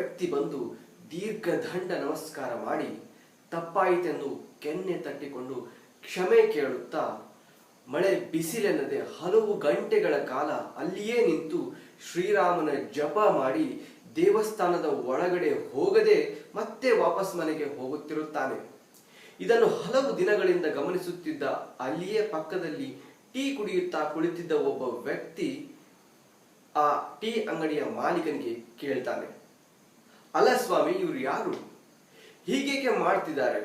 ವ್ಯಕ್ತಿ ಬಂದು ದೀರ್ಘದಂಡ ನಮಸ್ಕಾರ ಮಾಡಿ ತಪ್ಪಾಯಿತೆಂದು ಕೆನ್ನೆ ತಟ್ಟಿಕೊಂಡು ಕ್ಷಮೆ ಕೇಳುತ್ತಾ ಮಳೆ ಬಿಸಿಲೆನ್ನದೆ ಹಲವು ಗಂಟೆಗಳ ಕಾಲ ಅಲ್ಲಿಯೇ ನಿಂತು ಶ್ರೀರಾಮನ ಜಪ ಮಾಡಿ ದೇವಸ್ಥಾನದ ಒಳಗಡೆ ಹೋಗದೆ ಮತ್ತೆ ವಾಪಸ್ ಮನೆಗೆ ಹೋಗುತ್ತಿರುತ್ತಾನೆ. ಇದನ್ನು ಹಲವು ದಿನಗಳಿಂದ ಗಮನಿಸುತ್ತಿದ್ದ ಅಲ್ಲಿಯೇ ಪಕ್ಕದಲ್ಲಿ ಟೀ ಕುಡಿಯುತ್ತಾ ಕುಳಿತಿದ್ದ ಒಬ್ಬ ವ್ಯಕ್ತಿ ಆ ಟೀ ಅಂಗಡಿಯ ಮಾಲೀಕನಿಗೆ ಕೇಳ್ತಾನೆ, ಅಲ್ಲ ಸ್ವಾಮಿ, ಇವರು ಯಾರು? ಹೀಗೇಕೆ ಮಾಡ್ತಿದ್ದಾರೆ?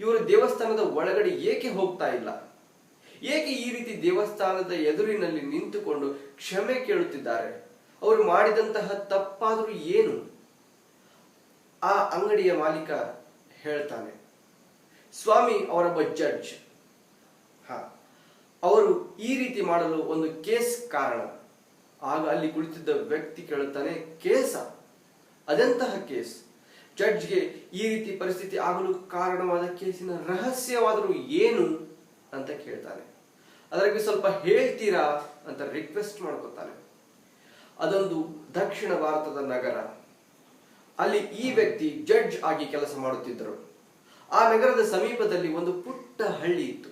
ಇವರು ದೇವಸ್ಥಾನದ ಒಳಗಡೆ ಏಕೆ ಹೋಗ್ತಾ ಇಲ್ಲ? ಏಕೆ ಈ ರೀತಿ ದೇವಸ್ಥಾನದ ಎದುರಿನಲ್ಲಿ ನಿಂತುಕೊಂಡು ಕ್ಷಮೆ ಕೇಳುತ್ತಿದ್ದಾರೆ? ಅವರು ಮಾಡಿದಂತಹ ತಪ್ಪಾದರೂ ಏನು? ಆ ಅಂಗಡಿಯ ಮಾಲೀಕ ಹೇಳ್ತಾನೆ, ಸ್ವಾಮಿ ಅವರೊಬ್ಬ ಜಡ್ಜ್. ಅವರು ಈ ರೀತಿ ಮಾಡಲು ಒಂದು ಕೇಸ್ ಕಾರಣ. ಆಗ ಅಲ್ಲಿ ಕುಳಿತಿದ್ದ ವ್ಯಕ್ತಿ ಕೇಳುತ್ತಾನೆ, ಕೇಸ? ಅದೆಂತಹ ಕೇಸ್? ಜಡ್ಜ್ಗೆ ಈ ರೀತಿ ಪರಿಸ್ಥಿತಿ ಆಗಲು ಕಾರಣವಾದ ಕೇಸಿನ ರಹಸ್ಯವಾದರೂ ಏನು ಅಂತ ಕೇಳ್ತಾನೆ. ಅದಕ್ಕೆ ಸ್ವಲ್ಪ ಹೇಳ್ತೀರಾ ಅಂತ ರಿಕ್ವೆಸ್ಟ್ ಮಾಡ್ಕೊತಾನೆ. ಅದೊಂದು ದಕ್ಷಿಣ ಭಾರತದ ನಗರ. ಅಲ್ಲಿ ಈ ವ್ಯಕ್ತಿ ಜಡ್ಜ್ ಆಗಿ ಕೆಲಸ ಮಾಡುತ್ತಿದ್ದರು. ಆ ನಗರದ ಸಮೀಪದಲ್ಲಿ ಒಂದು ಪುಟ್ಟ ಹಳ್ಳಿ ಇತ್ತು.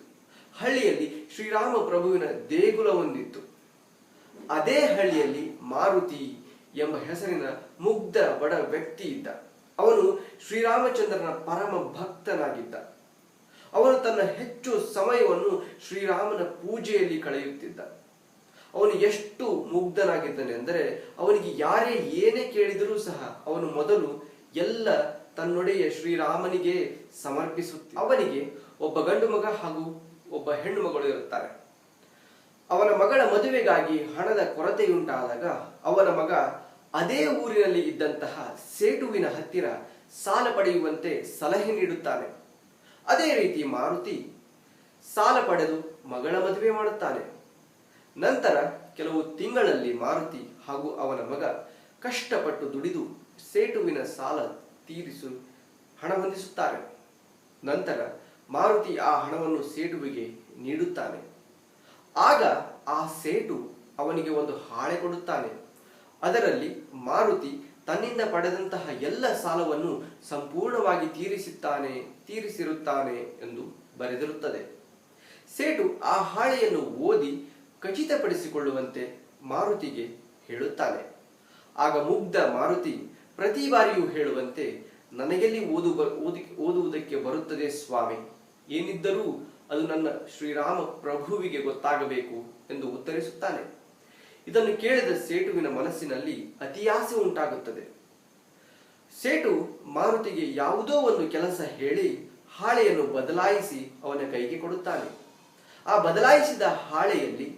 ಹಳ್ಳಿಯಲ್ಲಿ ಶ್ರೀರಾಮ ಪ್ರಭುವಿನ ದೇಗುಲ ಒಂದಿತ್ತು. ಅದೇ ಹಳ್ಳಿಯಲ್ಲಿ ಮಾರುತಿ ಎಂಬ ಹೆಸರಿನ ಮುಗ್ಧ ಬಡ ವ್ಯಕ್ತಿ ಇದ್ದ. ಅವನು ಶ್ರೀರಾಮಚಂದ್ರನ ಪರಮ ಭಕ್ತನಾಗಿದ್ದ. ಅವನು ತನ್ನ ಹೆಚ್ಚು ಸಮಯವನ್ನು ಶ್ರೀರಾಮನ ಪೂಜೆಯಲ್ಲಿ ಕಳೆಯುತ್ತಿದ್ದ. ಅವನು ಎಷ್ಟು ಮುಗ್ಧನಾಗಿದ್ದನೆಂದರೆ ಅವನಿಗೆ ಯಾರೇ ಏನೇ ಕೇಳಿದರೂ ಸಹ ಅವನು ಮೊದಲು ಎಲ್ಲ ತನ್ನೊಡೆಯ ಶ್ರೀರಾಮನಿಗೆ ಸಮರ್ಪಿಸುತ್ತ. ಅವನಿಗೆ ಒಬ್ಬ ಗಂಡು ಮಗ ಹಾಗೂ ಒಬ್ಬ ಹೆಣ್ಣು ಮಗಳು ಇರುತ್ತಾರೆ. ಅವನ ಮಗಳ ಮದುವೆಗಾಗಿ ಹಣದ ಕೊರತೆಯುಂಟಾದಾಗ ಅವನ ಮಗ ಅದೇ ಊರಿನಲ್ಲಿ ಇದ್ದಂತಹ ಸೇಟುವಿನ ಹತ್ತಿರ ಸಾಲ ಪಡೆಯುವಂತೆ ಸಲಹೆ ನೀಡುತ್ತಾನೆ. ಅದೇ ರೀತಿ ಮಾರುತಿ ಸಾಲ ಪಡೆದು ಮಗಳ ಮದುವೆ ಮಾಡುತ್ತಾನೆ. ನಂತರ ಕೆಲವು ತಿಂಗಳಲ್ಲಿ ಮಾರುತಿ ಹಾಗೂ ಅವನ ಮಗ ಕಷ್ಟಪಟ್ಟು ದುಡಿದು ಸೇಟುವಿನ ಸಾಲ ತೀರಿಸು ಹಣ ಹೊಂದಿಸುತ್ತಾರೆ. ನಂತರ ಮಾರುತಿ ಆ ಹಣವನ್ನು ಸೇಟುವಿಗೆ ನೀಡುತ್ತಾನೆ. ಆಗ ಆ ಸೇಟು ಅವನಿಗೆ ಒಂದು ಹಾಳೆ ಕೊಡುತ್ತಾನೆ. ಅದರಲ್ಲಿ ಮಾರುತಿ ತನ್ನಿಂದ ಪಡೆದಂತಹ ಎಲ್ಲ ಸಾಲವನ್ನು ಸಂಪೂರ್ಣವಾಗಿ ತೀರಿಸಿರುತ್ತಾನೆ ಎಂದು ಬರೆದಿರುತ್ತದೆ. ಸೇಟು ಆ ಹಾಳೆಯನ್ನು ಓದಿ ಖಚಿತಪಡಿಸಿಕೊಳ್ಳುವಂತೆ ಮಾರುತಿಗೆ ಹೇಳುತ್ತಾನೆ. ಆಗ ಮುಗ್ಧ ಮಾರುತಿ ಪ್ರತಿ ಬಾರಿಯೂ ಹೇಳುವಂತೆ, ನನಗೆಲ್ಲಿ ಓದುವುದಕ್ಕೆ ಬರುತ್ತದೆ ಸ್ವಾಮಿ, ಏನಿದ್ದರೂ ಅದು ನನ್ನ ಶ್ರೀರಾಮ ಪ್ರಭುವಿಗೆ ಗೊತ್ತಾಗಬೇಕು ಎಂದು ಉತ್ತರಿಸುತ್ತಾನೆ. ಇದನ್ನು ಕೇಳಿದ ಸೇಟುವಿನ ಮನಸ್ಸಿನಲ್ಲಿ ಅತಿಯಾಸೆ ಉಂಟಾಗುತ್ತದೆ. ಸೇಟು ಮಾರುತಿಗೆ ಯಾವುದೋ ಒಂದು ಕೆಲಸ ಹೇಳಿ ಹಾಳೆಯನ್ನು ಬದಲಾಯಿಸಿ ಅವನ ಕೈಗೆ ಕೊಡುತ್ತಾನೆ. ಆ ಬದಲಾಯಿಸಿದ ಹಾಳೆಯಲ್ಲಿ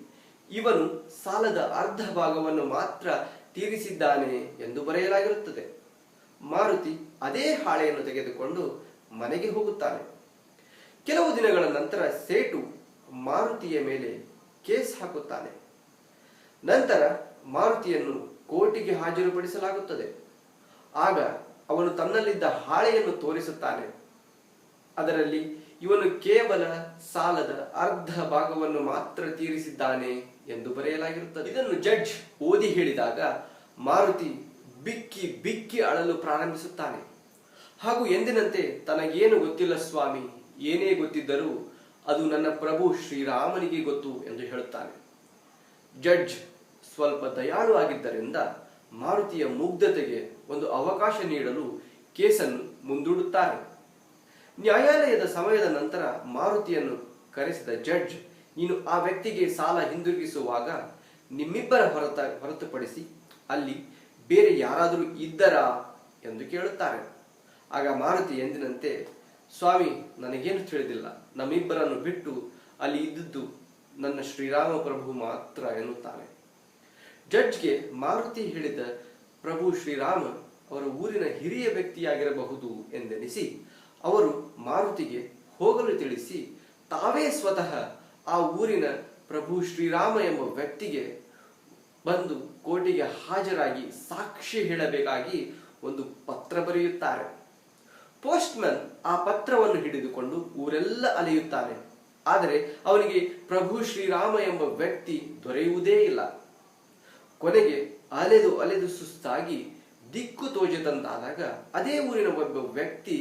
ಇವನು ಸಾಲದ ಅರ್ಧ ಭಾಗವನ್ನು ಮಾತ್ರ ತೀರಿಸಿದ್ದಾನೆ ಎಂದು ಬರೆಯಲಾಗಿರುತ್ತದೆ. ಮಾರುತಿ ಅದೇ ಹಾಳೆಯನ್ನು ತೆಗೆದುಕೊಂಡು ಮನೆಗೆ ಹೋಗುತ್ತಾನೆ. ಕೆಲವು ದಿನಗಳ ನಂತರ ಸೇಟು ಮಾರುತಿಯ ಮೇಲೆ ಕೇಸ್ ಹಾಕುತ್ತಾನೆ. ನಂತರ ಮಾರುತಿಯನ್ನು ಕೋರ್ಟಿಗೆ ಹಾಜರುಪಡಿಸಲಾಗುತ್ತದೆ. ಆಗ ಅವನು ತನ್ನಲ್ಲಿದ್ದ ಹಾಳೆಯನ್ನು ತೋರಿಸುತ್ತಾನೆ. ಅದರಲ್ಲಿ ಇವನು ಕೇವಲ ಸಾಲದ ಅರ್ಧ ಭಾಗವನ್ನು ಮಾತ್ರ ತೀರಿಸಿದ್ದಾನೆ ಎಂದು ಬರೆಯಲಾಗಿರುತ್ತದೆ. ಇದನ್ನು ಜಡ್ಜ್ ಓದಿ ಹೇಳಿದಾಗ ಮಾರುತಿ ಬಿಕ್ಕಿ ಬಿಕ್ಕಿ ಅಳಲು ಪ್ರಾರಂಭಿಸುತ್ತಾನೆ. ಹಾಗೂ ಎಂದಿನಂತೆ ತನಗೇನು ಗೊತ್ತಿಲ್ಲ ಸ್ವಾಮಿ, ಏನೇ ಗೊತ್ತಿದ್ದರೂ ಅದು ನನ್ನ ಪ್ರಭು ಶ್ರೀರಾಮನಿಗೆ ಗೊತ್ತು ಎಂದು ಹೇಳುತ್ತಾನೆ. ಜಡ್ಜ್ ಸ್ವಲ್ಪ ದಯಾಳು ಆಗಿದ್ದರಿಂದ ಮಾರುತಿಯ ಮುಗ್ಧತೆಗೆ ಒಂದು ಅವಕಾಶ ನೀಡಲು ಕೇಸನ್ನು ಮುಂದೂಡುತ್ತಾರೆ. ನ್ಯಾಯಾಲಯದ ಸಮಯದ ನಂತರ ಮಾರುತಿಯನ್ನು ಕರೆಸಿದ ಜಡ್ಜ್, ನೀನು ಆ ವ್ಯಕ್ತಿಗೆ ಸಾಲ ಹಿಂದಿರುಗಿಸುವಾಗ ನಿಮ್ಮಿಬ್ಬರ ಹೊರತುಪಡಿಸಿ ಅಲ್ಲಿ ಬೇರೆ ಯಾರಾದರೂ ಇದ್ದರಾ ಎಂದು ಕೇಳುತ್ತಾರೆ. ಆಗ ಮಾರುತಿ ಎಂದಿನಂತೆ, ಸ್ವಾಮಿ, ನನಗೇನು ತಿಳಿದಿಲ್ಲ, ನಮ್ಮಿಬ್ಬರನ್ನು ಬಿಟ್ಟು ಅಲ್ಲಿ ಇದ್ದದ್ದು ನನ್ನ ಶ್ರೀರಾಮ ಪ್ರಭು ಮಾತ್ರ ಎನ್ನುತ್ತಾನೆ. ಜಡ್ಜ್ಗೆ ಮಾರುತಿ ಹೇಳಿದ ಪ್ರಭು ಶ್ರೀರಾಮ ಅವರ ಊರಿನ ಹಿರಿಯ ವ್ಯಕ್ತಿಯಾಗಿರಬಹುದು ಎಂದೆನಿಸಿ ಅವರು ಮಾರುತಿಗೆ ಹೋಗಲು ತಿಳಿಸಿ ತಾವೇ ಸ್ವತಃ ಆ ಊರಿನ ಪ್ರಭು ಶ್ರೀರಾಮ ಎಂಬ ವ್ಯಕ್ತಿಗೆ ಬಂದು ಕೋರ್ಟಿಗೆ ಹಾಜರಾಗಿ ಸಾಕ್ಷಿ ಹೇಳಬೇಕಾಗಿ ಒಂದು ಪತ್ರ ಬರೆಯುತ್ತಾರೆ. ಪೋಸ್ಟ್ಮನ್ ಆ ಪತ್ರವನ್ನು ಹಿಡಿದುಕೊಂಡು ಊರೆಲ್ಲ ಅಲೆಯುತ್ತಾನೆ. ಆದರೆ ಅವನಿಗೆ ಪ್ರಭು ಶ್ರೀರಾಮ ಎಂಬ ವ್ಯಕ್ತಿ ದೊರೆಯುವುದೇ ಇಲ್ಲ. ಕೊನೆಗೆ ಅಲೆದು ಸುಸ್ತಾಗಿ ದಿಕ್ಕು ತೋಚದಂತಾದಾಗ ಅದೇ ಊರಿನ ಒಬ್ಬ ವ್ಯಕ್ತಿ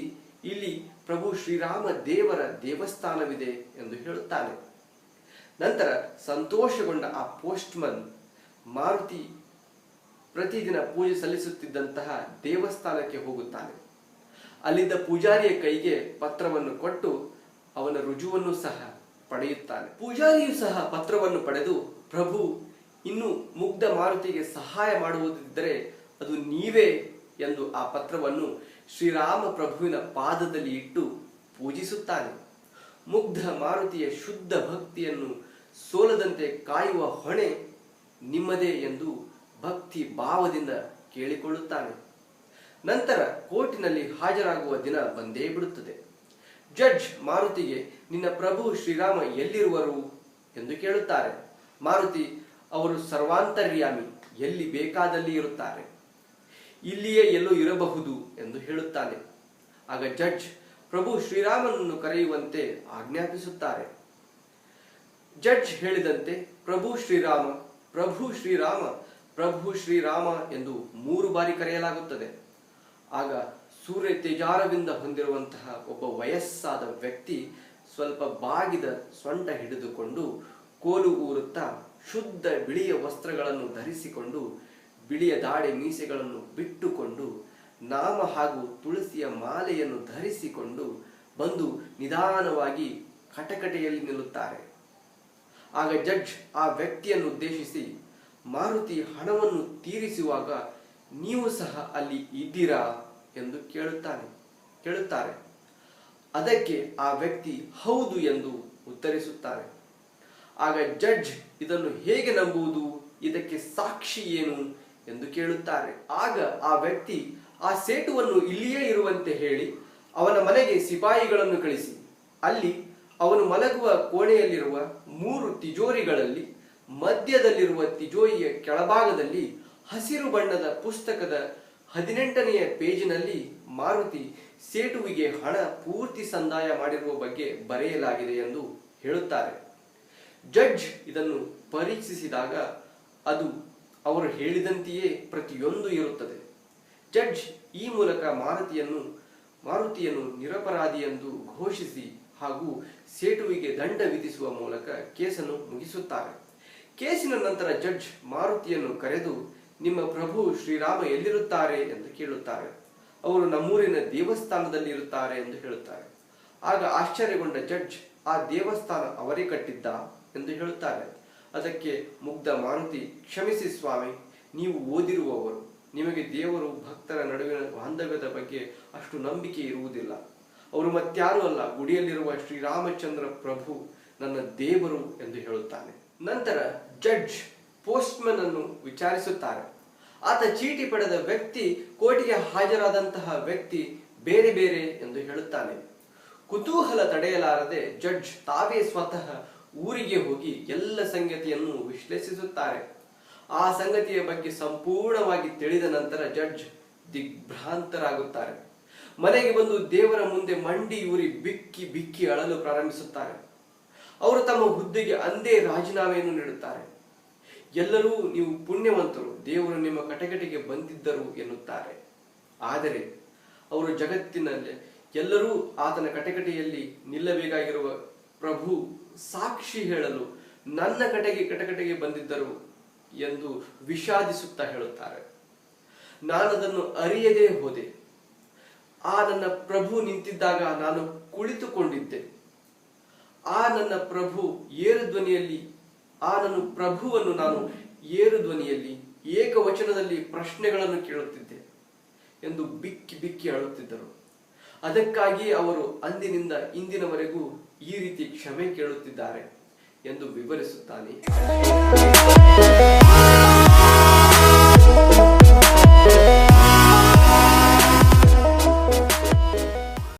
ಇಲ್ಲಿ ಪ್ರಭು ಶ್ರೀರಾಮ ದೇವರ ದೇವಸ್ಥಾನವಿದೆ ಎಂದು ಹೇಳುತ್ತಾನೆ. ನಂತರ ಸಂತೋಷಗೊಂಡ ಆ ಪೋಸ್ಟ್ಮನ್ ಮಾರುತಿ ಪ್ರತಿದಿನ ಪೂಜೆ ಸಲ್ಲಿಸುತ್ತಿದ್ದಂತಹ ದೇವಸ್ಥಾನಕ್ಕೆ ಹೋಗುತ್ತಾನೆ. ಅಲ್ಲಿದ್ದ ಪೂಜಾರಿಯ ಕೈಗೆ ಪತ್ರವನ್ನು ಕೊಟ್ಟು ಅವನ ರುಜುವನ್ನು ಸಹ ಪಡೆಯುತ್ತಾನೆ. ಪೂಜಾರಿಯು ಸಹ ಪತ್ರವನ್ನು ಪಡೆದು, ಪ್ರಭು ಇನ್ನು ಮುಗ್ಧ ಮಾರುತಿಗೆ ಸಹಾಯ ಮಾಡುವುದಿದ್ದರೆ ಅದು ನೀವೇ ಎಂದು ಆ ಪತ್ರವನ್ನು ಶ್ರೀರಾಮ ಪ್ರಭುವಿನ ಪಾದದಲ್ಲಿ ಇಟ್ಟು ಪೂಜಿಸುತ್ತಾನೆ. ಮುಗ್ಧ ಮಾರುತಿಯ ಶುದ್ಧ ಭಕ್ತಿಯನ್ನು ಸೋಲದಂತೆ ಕಾಯುವ ಹೊಣೆ ನಿಮ್ಮದೇ ಎಂದು ಭಕ್ತಿ ಭಾವದಿಂದ ಕೇಳಿಕೊಳ್ಳುತ್ತಾನೆ. ನಂತರ ಕೋರ್ಟಿನಲ್ಲಿ ಹಾಜರಾಗುವ ದಿನ ಬಂದೇ ಬಿಡುತ್ತದೆ. ಜಡ್ಜ್ ಮಾರುತಿಗೆ, ನಿನ್ನ ಪ್ರಭು ಶ್ರೀರಾಮ ಎಲ್ಲಿರುವರು ಎಂದು ಕೇಳುತ್ತಾರೆ. ಮಾರುತಿ, ಅವರು ಸರ್ವಾಂತರ್ಯಾಮಿ, ಎಲ್ಲಿ ಬೇಕಾದಲ್ಲಿ ಇರುತ್ತಾರೆ, ಇಲ್ಲಿಯೇ ಎಲ್ಲೋ ಇರಬಹುದು ಎಂದು ಹೇಳುತ್ತಾನೆ. ಆಗ ಜಡ್ಜ್ ಪ್ರಭು ಶ್ರೀರಾಮನನ್ನು ಕರೆಯುವಂತೆ ಆಜ್ಞಾಪಿಸುತ್ತಾರೆ. ಜಡ್ಜ್ ಹೇಳಿದಂತೆ ಪ್ರಭು ಶ್ರೀರಾಮ, ಪ್ರಭು ಶ್ರೀರಾಮ, ಪ್ರಭು ಶ್ರೀರಾಮ ಎಂದು 3 ಬಾರಿ ಕರೆಯಲಾಗುತ್ತದೆ. ಆಗ ಸೂರ್ಯ ತೇಜಾರವಿಂದ ಹೊಂದಿರುವಂತಹ ಒಬ್ಬ ವಯಸ್ಸಾದ ವ್ಯಕ್ತಿ ಸ್ವಲ್ಪ ಬಾಗಿದ ಸೊಂಟ ಹಿಡಿದುಕೊಂಡು ಕೋಲು ಊರುತ್ತಾ ಶುದ್ಧ ಬಿಳಿಯ ವಸ್ತ್ರಗಳನ್ನು ಧರಿಸಿಕೊಂಡು ಬಿಳಿಯ ದಾಡೆ ಮೀಸೆಗಳನ್ನು ಬಿಟ್ಟುಕೊಂಡು ನಾಮ ಹಾಗೂ ತುಳಸಿಯ ಮಾಲೆಯನ್ನು ಧರಿಸಿಕೊಂಡು ಬಂದು ನಿಧಾನವಾಗಿ ಕಟಕಟೆಯಲ್ಲಿ ನಿಲ್ಲುತ್ತಾರೆ. ಆಗ ಜಡ್ಜ್ ಆ ವ್ಯಕ್ತಿಯನ್ನು ಉದ್ದೇಶಿಸಿ, ಮಾರುತಿ ಹಣವನ್ನು ತೀರಿಸುವಾಗ ನೀವು ಸಹ ಅಲ್ಲಿ ಇದ್ದೀರಾ ಎಂದು ಕೇಳುತ್ತಾರೆ. ಅದಕ್ಕೆ ಆ ವ್ಯಕ್ತಿ ಹೌದು ಎಂದು ಉತ್ತರಿಸುತ್ತಾರೆ. ಆಗ ಜಡ್ಜ್ ಇದನ್ನು ಹೇಗೆ ನಂಬುವುದು, ಇದಕ್ಕೆ ಸಾಕ್ಷಿ ಏನು ಎಂದು ಕೇಳುತ್ತಾರೆ. ಆಗ ಆ ವ್ಯಕ್ತಿ ಆ ಸೇಟುವನ್ನು ಇಲ್ಲಿಯೇ ಇರುವಂತೆ ಹೇಳಿ ಅವನ ಮನೆಗೆ ಸಿಪಾಯಿಗಳನ್ನು ಕಳಿಸಿ ಅಲ್ಲಿ ಅವನು ಮಲಗುವ ಕೋಣೆಯಲ್ಲಿರುವ 3 ತಿಜೋರಿಗಳಲ್ಲಿ ಮಧ್ಯದಲ್ಲಿರುವ ತಿಜೋರಿಯ ಕೆಳಭಾಗದಲ್ಲಿ ಹಸಿರು ಬಣ್ಣದ ಪುಸ್ತಕದ 18ನೆಯ ಪೇಜಿನಲ್ಲಿ ಮಾರುತಿ ಸೇಟುವಿಗೆ ಹಣ ಪೂರ್ತಿ ಸಂದಾಯ ಮಾಡಿರುವ ಬಗ್ಗೆ ಬರೆಯಲಾಗಿದೆ ಎಂದು ಹೇಳುತ್ತಾರೆ. ಜಡ್ಜ್ ಇದನ್ನು ಪರೀಕ್ಷಿಸಿದಾಗ ಅದು ಅವರು ಹೇಳಿದಂತೆಯೇ ಪ್ರತಿಯೊಂದು ಇರುತ್ತದೆ. ಜಡ್ಜ್ ಈ ಮೂಲಕ ಮಾರುತಿಯನ್ನು ನಿರಪರಾಧಿ ಎಂದು ಘೋಷಿಸಿ ಹಾಗೂ ಸೇಟುವಿಗೆ ದಂಡ ವಿಧಿಸುವ ಮೂಲಕ ಕೇಸನ್ನು ಮುಗಿಸುತ್ತಾರೆ. ಕೇಸಿನ ನಂತರ ಜಡ್ಜ್ ಮಾರುತಿಯನ್ನು ಕರೆದು, ನಿಮ್ಮ ಪ್ರಭು ಶ್ರೀರಾಮ ಎಲ್ಲಿರುತ್ತಾರೆ ಎಂದು ಕೇಳುತ್ತಾರೆ. ಅವರು ನಮ್ಮೂರಿನ ದೇವಸ್ಥಾನದಲ್ಲಿ ಇರುತ್ತಾರೆ ಎಂದು ಹೇಳುತ್ತಾರೆ. ಆಗ ಆಶ್ಚರ್ಯಗೊಂಡ ಜಡ್ಜ್, ಆ ದೇವಸ್ಥಾನ ಅವರೇ ಕಟ್ಟಿದ್ದ ಎಂದು ಹೇಳುತ್ತಾರೆ. ಅದಕ್ಕೆ ಮುಗ್ಧ ಮಾರುತಿ, ಕ್ಷಮಿಸಿ ಸ್ವಾಮಿ, ನೀವು ಓದಿರುವವರು, ನಿಮಗೆ ದೇವರು ಭಕ್ತರ ನಡುವಿನ ಬಾಂಧವ್ಯದ ಬಗ್ಗೆ ಅಷ್ಟು ನಂಬಿಕೆ ಇರುವುದಿಲ್ಲ. ಅವರು ಮತ್ಯಾರೂ ಅಲ್ಲ, ಗುಡಿಯಲ್ಲಿರುವ ಶ್ರೀರಾಮಚಂದ್ರ ಪ್ರಭು ನನ್ನ ದೇವರು ಎಂದು ಹೇಳುತ್ತಾನೆ. ನಂತರ ಜಡ್ಜ್ ಪೋಸ್ಟ್ಮನ್ ಅನ್ನು ವಿಚಾರಿಸುತ್ತಾರೆ. ಆತ ಚೀಟಿ ಪಡೆದ ವ್ಯಕ್ತಿ, ಕೋರ್ಟಿಗೆ ಹಾಜರಾದಂತಹ ವ್ಯಕ್ತಿ ಬೇರೆ ಬೇರೆ ಎಂದು ಹೇಳುತ್ತಾನೆ. ಕುತೂಹಲ ತಡೆಯಲಾರದೆ ಜಡ್ಜ್ ತಾವೇ ಸ್ವತಃ ಊರಿಗೆ ಹೋಗಿ ಎಲ್ಲ ಸಂಗತಿಯನ್ನು ವಿಶ್ಲೇಷಿಸುತ್ತಾರೆ. ಆ ಸಂಗತಿಯ ಬಗ್ಗೆ ಸಂಪೂರ್ಣವಾಗಿ ತಿಳಿದ ನಂತರ ಜಡ್ಜ್ ದಿಗ್ಭ್ರಾಂತರಾಗುತ್ತಾರೆ. ಮನೆಗೆ ಬಂದು ದೇವರ ಮುಂದೆ ಮಂಡಿಯೂರಿ ಬಿಕ್ಕಿ ಬಿಕ್ಕಿ ಅಳಲು ಪ್ರಾರಂಭಿಸುತ್ತಾರೆ. ಅವರು ತಮ್ಮ ಹುದ್ದೆಗೆ ಅಂದೇ ರಾಜೀನಾಮೆಯನ್ನು ನೀಡುತ್ತಾರೆ. ಎಲ್ಲರೂ ನೀವು ಪುಣ್ಯವಂತರು, ದೇವರು ನಿಮ್ಮ ಕಟಕಟೆಗೆ ಬಂದಿದ್ದರು ಎನ್ನುತ್ತಾರೆ. ಆದರೆ ಅವರು ಜಗತ್ತಿನಲ್ಲಿ ಎಲ್ಲರೂ ಆತನ ಕಟಕಟೆಯಲ್ಲಿ ನಿಲ್ಲಬೇಕಾಗಿರುವ ಪ್ರಭು ಸಾಕ್ಷಿ ಹೇಳಲು ನನ್ನ ಕಟಕಟೆಗೆ ಬಂದಿದ್ದರು ಎಂದು ವಿಷಾದಿಸುತ್ತಾ ಹೇಳುತ್ತಾರೆ. ನಾನದನ್ನು ಅರಿಯದೇ ಹೋದೆ. ಆ ನನ್ನ ಪ್ರಭು ನಿಂತಿದ್ದಾಗ ನಾನು ಕುಳಿತುಕೊಂಡಿದ್ದೆ. ಆ ನನ್ನ ಪ್ರಭುವನ್ನು ನಾನು ಏರು ಧ್ವನಿಯಲ್ಲಿ ಏಕವಚನದಲ್ಲಿ ಪ್ರಶ್ನೆಗಳನ್ನು ಕೇಳುತ್ತಿದ್ದೆ ಎಂದು ಬಿಕ್ಕಿ ಬಿಕ್ಕಿ ಅಳುತ್ತಿದ್ದರು. ಅದಕ್ಕಾಗಿ ಅವರು ಅಂದಿನಿಂದ ಇಂದಿನವರೆಗೂ ಈ ರೀತಿ ಕ್ಷಮೆ ಕೇಳುತ್ತಿದ್ದಾರೆ ಎಂದು ವಿವರಿಸುತ್ತಾನೆ.